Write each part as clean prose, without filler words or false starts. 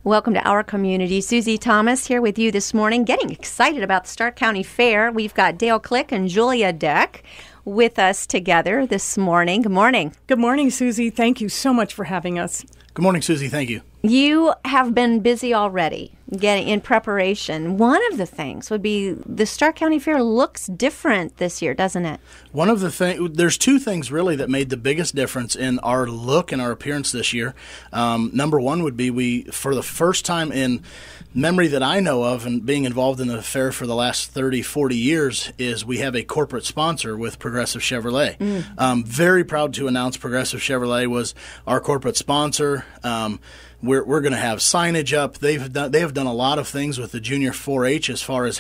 Welcome to our community. Susie Thomas here with you this morning, getting excited about the Stark County Fair. We've got Dale Click and Julia Deck with us together this morning. Good morning. Good morning, Susie. Thank you so much for having us. Good morning, Susie. Thank you. You have been busy already getting in preparation. One of the things would be the Stark County Fair looks different this year, doesn't it? One of the things, there's two things really that made the biggest difference in our look and our appearance this year. Number one would be we, for the first time in memory that I know of and being involved in the fair for the last 30, 40 years, is we have a corporate sponsor with Progressive Chevrolet. Very proud to announce Progressive Chevrolet was our corporate sponsor. We're going to have signage up. They have done a lot of things with the Junior 4-H as far as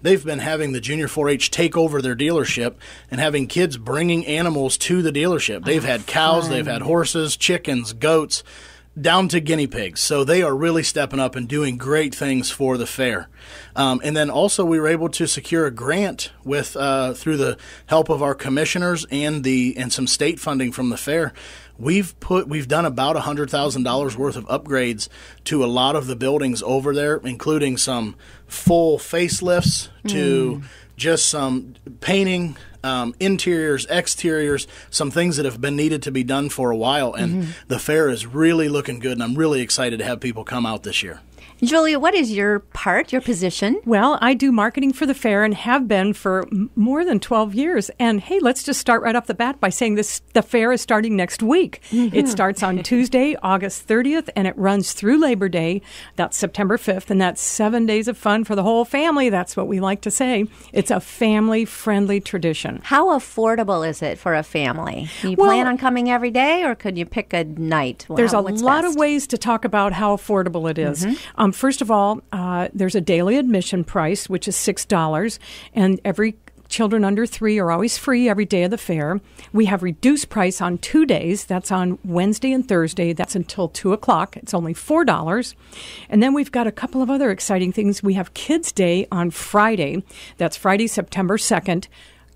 they've been having the Junior 4-H take over their dealership and having kids bringing animals to the dealership. They've had cows, they've had horses, chickens, goats, down to guinea pigs. So they are really stepping up and doing great things for the fair. And then also we were able to secure a grant with through the help of our commissioners and some state funding from the fair. We've done about $100,000 worth of upgrades to a lot of the buildings over there, including some full facelifts to just some painting, interiors, exteriors, some things that have been needed to be done for a while. And the fair is really looking good, and I'm really excited to have people come out this year. Julia, what is your position? Well, I do marketing for the fair and have been for more than 12 years. And hey, let's just start right off the bat by saying the fair is starting next week. It starts on Tuesday, August 30th, and it runs through Labor Day. That's September 5th, and that's 7 days of fun for the whole family. That's what we like to say. It's a family-friendly tradition. How affordable is it for a family? Do you plan on coming every day, or could you pick a night? There's a lot of ways to talk about how affordable it is. First of all, there's a daily admission price, which is $6, and every children under 3 are always free every day of the fair. We have reduced price on 2 days. That's on Wednesday and Thursday. That's until 2 o'clock. It's only $4. And then we've got a couple of other exciting things. We have Kids Day on Friday. That's Friday, September 2nd.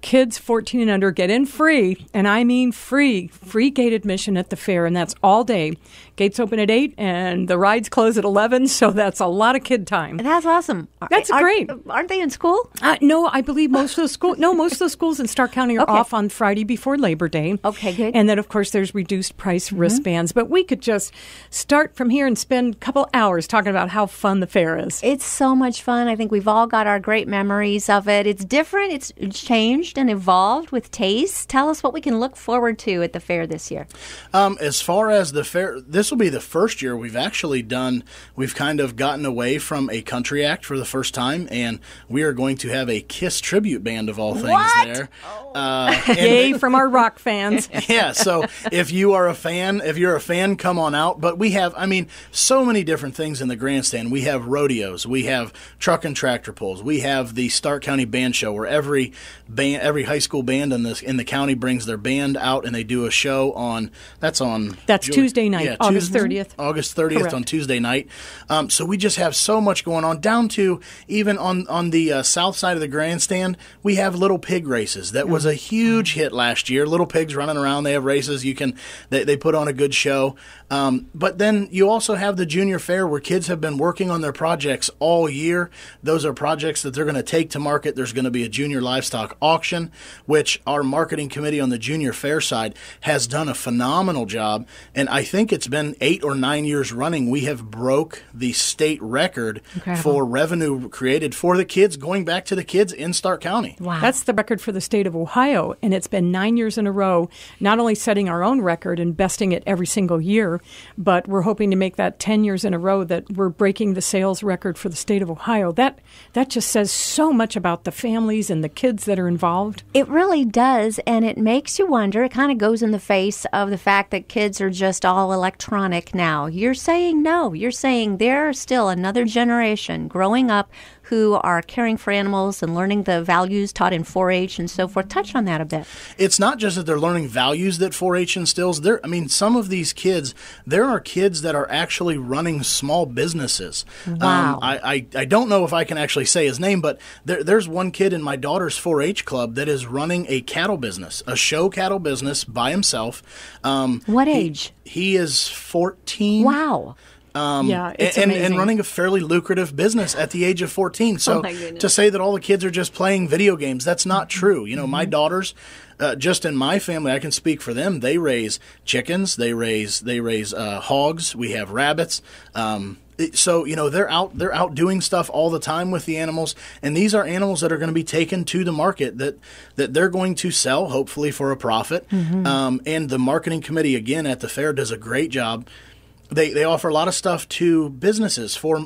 Kids 14 and under get in free, and I mean free gate admission at the fair, and that's all day. Gates open at 8, and the rides close at 11, so that's a lot of kid time. That's awesome. That's great. Aren't they in school? No, I believe most of the schools in Stark County are off on Friday before Labor Day. Okay, good. And then, of course, there's reduced price wristbands, but we could just start from here and spend a couple hours talking about how fun the fair is. It's so much fun. I think we've all got our great memories of it. It's different. It's changed and evolved with taste. Tell us what we can look forward to at the fair this year. As far as the fair, this will be the first year we've kind of gotten away from a country act for the first time, and we are going to have a Kiss tribute band of all things there. Yay from our rock fans. Yeah, so if you're a fan, come on out. But we have, so many different things in the grandstand. We have rodeos, we have truck and tractor pulls, we have the Stark County Band Show, where every high school band in the county brings their band out and they do a show on. That's Tuesday night, August 30th. August 30th. Correct. On Tuesday night. So we just have so much going on, down to even on the south side of the grandstand, we have Little Pig races. That was a huge hit last year. Little pigs running around. They have races. They put on a good show. But then you also have the Junior Fair, where kids have been working on their projects all year. Those are projects that they're going to take to market. There's going to be a junior livestock auction, which our marketing committee on the Junior Fair side has done a phenomenal job. And I think it's been 8 or 9 years running. We have broke the state record for revenue created for the kids, going back to the kids in Stark County. Wow. That's the record for the state of Ohio, and it's been 9 years in a row, not only setting our own record and besting it every single year, but we're hoping to make that 10 years in a row that we're breaking the sales record for the state of Ohio. That just says so much about the families and the kids that are involved. It really does, and it makes you wonder. It kind of goes in the face of the fact that kids are just all electronic now. You're saying no. You're saying there's still another generation growing up who are caring for animals and learning the values taught in 4-H and so forth. Touch on that a bit. It's not just that they're learning values that 4-H instills. Some of these kids, there are kids that are actually running small businesses. Wow. I don't know if I can actually say his name, but there's one kid in my daughter's 4-H club that is running a cattle business, a show cattle business by himself. What age? He is 14. Wow. It's and amazing. running a fairly lucrative business at the age of 14. So my goodness. to say that all the kids are just playing video games, that's not true. You know, my daughters, just in my family, I can speak for them. They raise chickens, they raise hogs. We have rabbits. So, you know, they're out doing stuff all the time with the animals, and these are animals that are going to be taken to the market that they're going to sell, hopefully for a profit. And the marketing committee, again, at the fair does a great job. They offer a lot of stuff to businesses for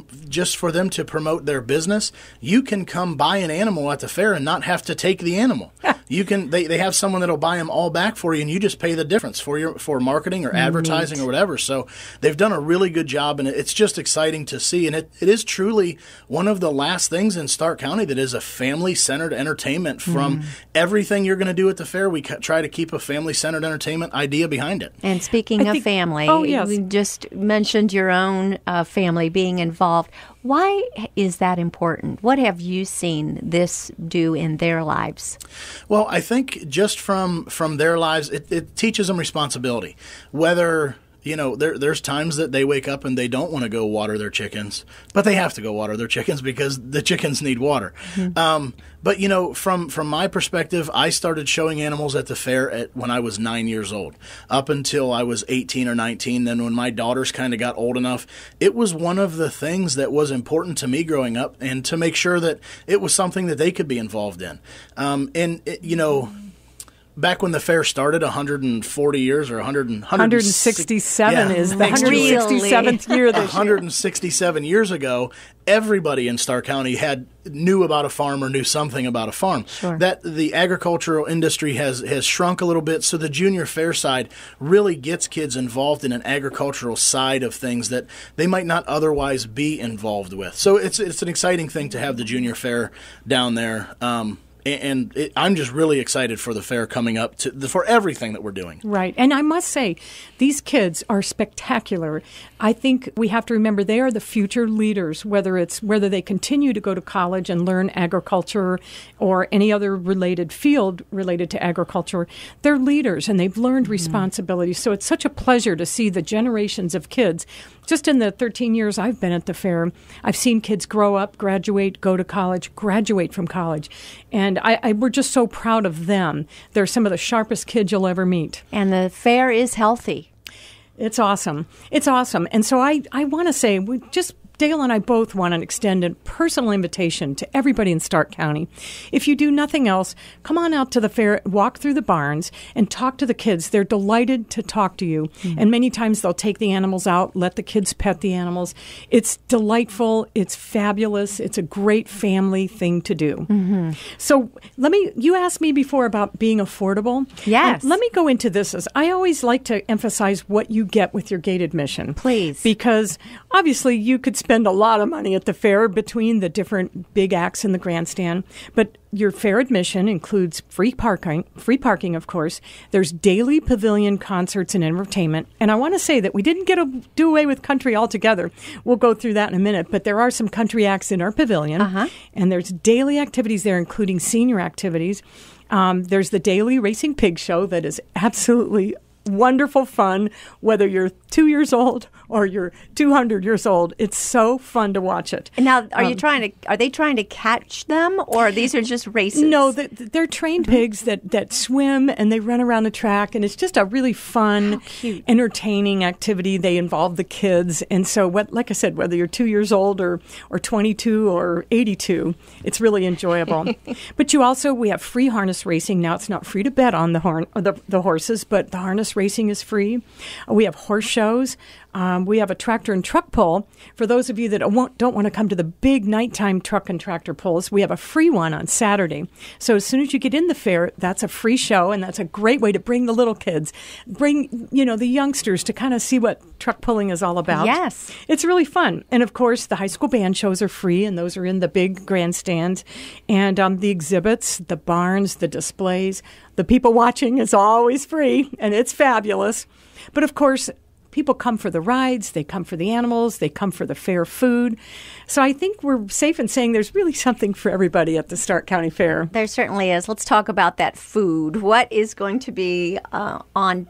them to promote their business. You can come buy an animal at the fair and not have to take the animal. You can they have someone that'll buy them all back for you, and you just pay the difference for marketing or advertising or whatever. So they've done a really good job, and it's just exciting to see. And it is truly one of the last things in Stark County that is a family-centered entertainment. From everything you're going to do at the fair, we try to keep a family-centered entertainment idea behind it. And speaking of family, we just mentioned your own family being involved. Why is that important? What have you seen this do in their lives? Well, I think just from their lives, it teaches them responsibility. Whether, you know, there's times that they wake up and they don't want to go water their chickens, but they have to go water their chickens because the chickens need water. But, you know, from my perspective, I started showing animals at the fair when I was 9 years old, up until I was 18 or 19. Then when my daughters kind of got old enough, it was one of the things that was important to me growing up, and to make sure that it was something that they could be involved in. You know, back when the fair started, 140 years or 167 is the 167th year this 167 years ago, everybody in Stark County knew about a farm or knew something about a farm. Sure. That the agricultural industry has shrunk a little bit, so the junior fair side really gets kids involved in an agricultural side of things that they might not otherwise be involved with. So it's an exciting thing to have the junior fair down there. I'm just really excited for the fair coming up, for everything that we're doing. Right. And I must say, these kids are spectacular. I think we have to remember they are the future leaders, whether they continue to go to college and learn agriculture or any other related field related to agriculture. They're leaders, and they've learned responsibility. So it's such a pleasure to see the generations of kids. Just in the 13 years I've been at the fair, I've seen kids grow up, graduate, go to college, graduate from college. And we're just so proud of them. They're some of the sharpest kids you'll ever meet. And the fair is healthy. It's awesome. It's awesome. And so I want to say, Dale and I both want to extend a personal invitation to everybody in Stark County. If you do nothing else, come on out to the fair, walk through the barns, and talk to the kids. They're delighted to talk to you. And many times they'll take the animals out, let the kids pet the animals. It's delightful. It's fabulous. It's a great family thing to do. So you asked me before about being affordable. Yes. Let me go into this. As I always like to emphasize what you get with your gate admission. Please. Because obviously you could spend a lot of money at the fair between the different big acts in the grandstand, but your fair admission includes free parking, of course. There's daily pavilion concerts and entertainment. And I want to say that we didn't do away with country altogether. We'll go through that in a minute, but there are some country acts in our pavilion, and there's daily activities there, including senior activities. There's the daily racing pig show that is absolutely wonderful fun, whether you're 2 years old or you're 200 years old. It's so fun to watch it. And now, are they trying to catch them, or these are just races? No, they're trained pigs that swim and they run around the track, and it's just a really fun, entertaining activity. They involve the kids, and so like I said, whether you're 2 years old or 22 or 82, it's really enjoyable. But we have free harness racing now. It's not free to bet on the horses, but the harness racing is free. We have horse shows. We have a tractor and truck pull. For those of you that don't want to come to the big nighttime truck and tractor pulls, we have a free one on Saturday. So as soon as you get in the fair, that's a free show, and that's a great way to bring the little kids, the youngsters to kind of see what truck pulling is all about. Yes. It's really fun. And of course, the high school band shows are free, and those are in the big grandstands. And the exhibits, the barns, the displays, the people watching is always free, and it's fabulous. But of course, people come for the rides, they come for the animals, they come for the fair food. So I think we're safe in saying there's really something for everybody at the Stark County Fair. There certainly is. Let's talk about that food. What is going to be on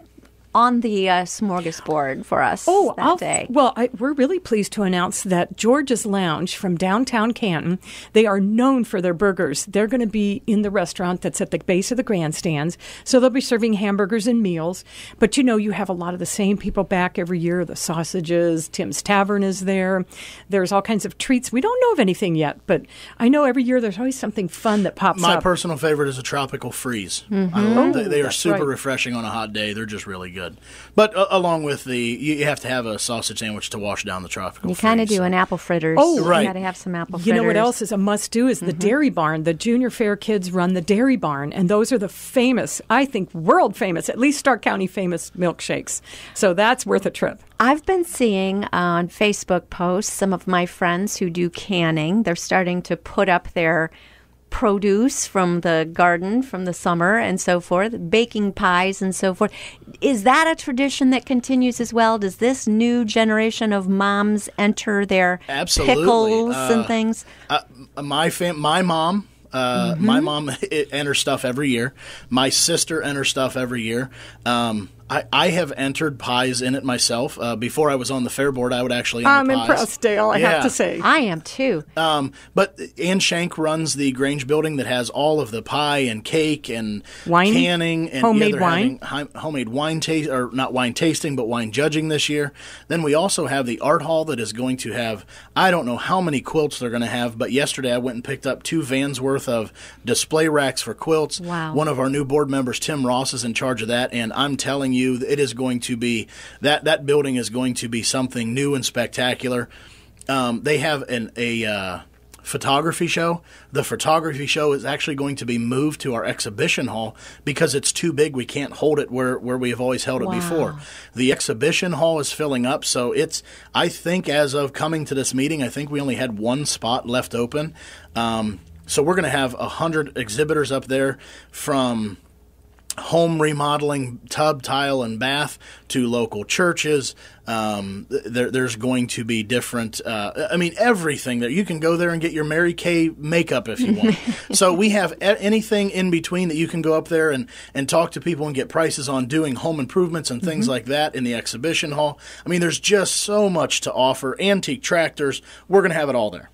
on the smorgasbord for us that day? Well, we're really pleased to announce that George's Lounge from downtown Canton, they are known for their burgers. They're going to be in the restaurant that's at the base of the grandstands, so they'll be serving hamburgers and meals. But, you have a lot of the same people back every year, the sausages, Tim's Tavern is there. There's all kinds of treats. We don't know of anything yet, but I know every year there's always something fun that pops up. My personal favorite is a tropical freeze. Mm-hmm. I love them. They are super refreshing on a hot day. They're just really good. But along with you have to have a sausage sandwich to wash down the tropical freeze. You kind of do an apple fritters. Oh, right. You got to have some apple fritters. You know what else is a must-do is the Dairy Barn. The Junior Fair kids run the Dairy Barn, and those are the famous, I think world famous, at least Stark County famous milkshakes. So that's worth a trip. I've been seeing on Facebook posts some of my friends who do canning. They're starting to put up their produce from the garden from the summer and so forth, baking pies and so forth. Is that a tradition that continues as well? Does this new generation of moms enter their pickles and things? My mom. My mom enters stuff every year. My sister enters stuff every year. I have entered pies in it myself. Before I was on the fair board, I would actually enter pies. I'm impressed, Dale, I have to say. I am too. But Ann Shank runs the Grange building that has all of the pie and cake and wine? Canning. And homemade wine? Homemade wine or not wine tasting, but wine judging this year. Then we also have the art hall that is going to have, I don't know how many quilts they're going to have, but yesterday I went and picked up 2 vans worth of display racks for quilts. Wow. One of our new board members, Tim Ross, is in charge of that, and I'm telling you, it is going to be that building is going to be something new and spectacular. They have a photography show. The photography show is actually going to be moved to our exhibition hall because it's too big. We can't hold it where we have always held it before. The exhibition hall is filling up, so I think as of coming to this meeting, I think we only had 1 spot left open. So we're going to have 100 exhibitors up there, from home remodeling, tub, tile, and bath, to local churches. There's going to be different, everything that you can go there and get your Mary Kay makeup if you want. So we have anything in between that you can go up there and talk to people and get prices on doing home improvements and things like that in the exhibition hall. I mean, there's just so much to offer. Antique tractors. We're going to have it all there.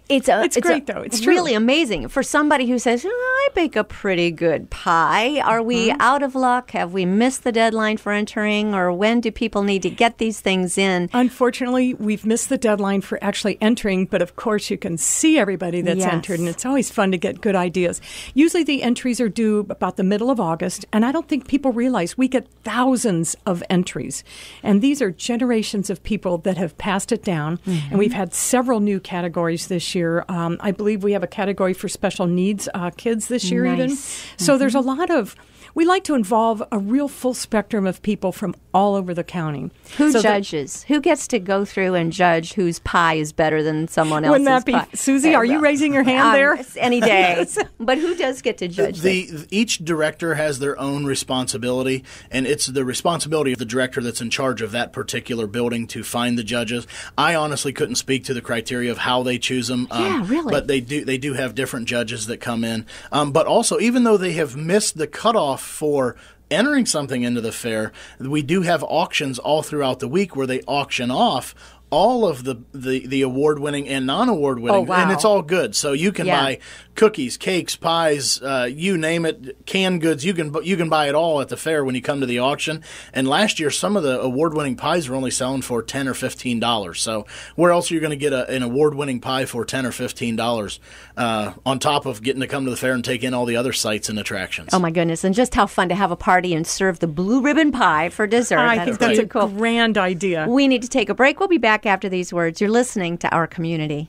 It's great, though. It's really true. Amazing. For somebody who says, I bake a pretty good pie, are we out of luck? Have we missed the deadline for entering? Or when do people need to get these things in? Unfortunately, we've missed the deadline for actually entering, but of course you can see everybody that's entered, and it's always fun to get good ideas. Usually the entries are due about the middle of August, and I don't think people realize we get thousands of entries. And these are generations of people that have passed it down, and we've had several new categories this year. I believe we have a category for special needs kids this year even. So there's a lot of... We like to involve a real full spectrum of people from all over the county. Who judges? Who gets to go through and judge whose pie is better than someone else's pie? Wouldn't that be, Susie, are you raising your hand there? Any day. But who does get to judge Each director has their own responsibility, and it's the responsibility of the director that's in charge of that particular building to find the judges. I honestly couldn't speak to the criteria of how they choose them. Really? But they do have different judges that come in. But also, even though they have missed the cutoff for entering something into the fair, we do have auctions all throughout the week where they auction off all of the award-winning and non-award-winning, and it's all good. So you can buy cookies, cakes, pies, you name it, canned goods. You can buy it all at the fair when you come to the auction. And last year, some of the award-winning pies were only selling for $10 or $15. So where else are you going to get an award-winning pie for $10 or $15 on top of getting to come to the fair and take in all the other sights and attractions? Oh my goodness! And just how fun to have a party and serve the blue ribbon pie for dessert. I think that's a grand idea. We need to take a break. We'll be back after these words. You're listening to Our Community.